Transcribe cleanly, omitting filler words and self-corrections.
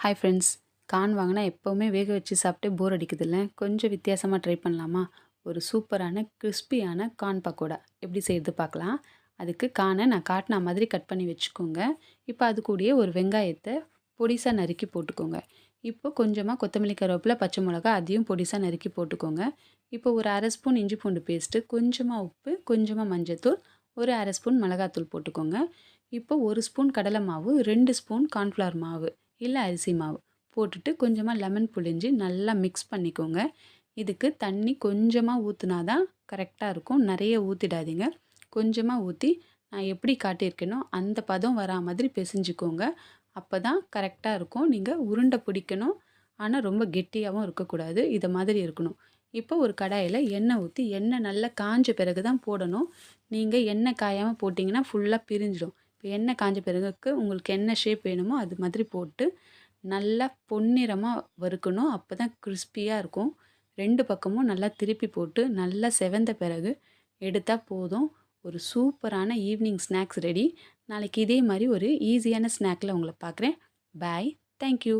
Hi friends. Corn வாங்கினா எப்போவுமே வேக வச்சு சாப்பிட்டு போர் அடிக்குதுல்ல. கொஞ்சம் வித்தியாசமாக ட்ரை பண்ணலாமா? ஒரு சூப்பரான கிறிஸ்பியான கார்ன் பக்கோடா எப்படி செய்கிறது பார்க்கலாம். அதுக்கு கார்னை நான் காட்டின மாதிரி கட் பண்ணி வச்சுக்கோங்க. இப்போ அது கூடயே ஒரு வெங்காயத்தை பொடிசாக நறுக்கி போட்டுக்கோங்க. இப்போ கொஞ்சமாக கொத்தமல்லி, கருவேப்பிலை, பச்சை மிளகா அதையும் பொடிசாக நறுக்கி போட்டுக்கோங்க. இப்போ ஒரு அரை ஸ்பூன் இஞ்சி பூண்டு பேஸ்ட்டு, கொஞ்சமாக உப்பு, கொஞ்சமாக மஞ்சத்தூள், ஒரு அரை ஸ்பூன் மிளகாத்தூள் போட்டுக்கோங்க. இப்போ ஒரு ஸ்பூன் கடலை மாவு, 2 ஸ்பூன் கார்ன்ஃப்ளவர் மாவு இல்லை அரிசி மாவு போட்டுட்டு கொஞ்சமாக லெமன் புழிஞ்சு நல்லா மிக்ஸ் பண்ணிக்கோங்க. இதுக்கு தண்ணி கொஞ்சமாக ஊற்றினா தான் கரெக்டாக இருக்கும். நிறைய ஊற்றிடாதீங்க. கொஞ்சமாக ஊற்றி நான் எப்படி காட்டியிருக்கேனோ அந்த பதம் வரா மாதிரி பிசைஞ்சுக்கோங்க. அப்போ தான் கரெக்டாக இருக்கும். நீங்கள் உருண்டை பிடிக்கணும், ஆனால் ரொம்ப கெட்டியாகவும் இருக்கக்கூடாது. இதை மாதிரி இருக்கணும். இப்போ ஒரு கடாயில் எண்ணெய் ஊற்றி, எண்ணெய் நல்லா காஞ்ச பிறகு தான் போடணும். நீங்கள் எண்ணெய் காயாமல் போட்டிங்கன்னா ஃபுல்லாக பிரிஞ்சிடும். இப்போ எண்ணெய் காஞ்ச பிறகுக்கு உங்களுக்கு என்ன ஷேப் வேணுமோ அது மாதிரி போட்டு நல்லா பொன்னிறமாக வறுக்கணும். அப்போ தான் கிறிஸ்பியாக இருக்கும். 2 பக்கமும் நல்லா திருப்பி போட்டு நல்லா செவந்த பிறகு எடுத்தால் போதும். ஒரு சூப்பரான ஈவினிங் ஸ்நாக்ஸ் ரெடி. நாளைக்கு இதே மாதிரி ஒரு ஈஸியான ஸ்நாக்கில் உங்களை பார்க்குறேன். பாய். தேங்க்யூ.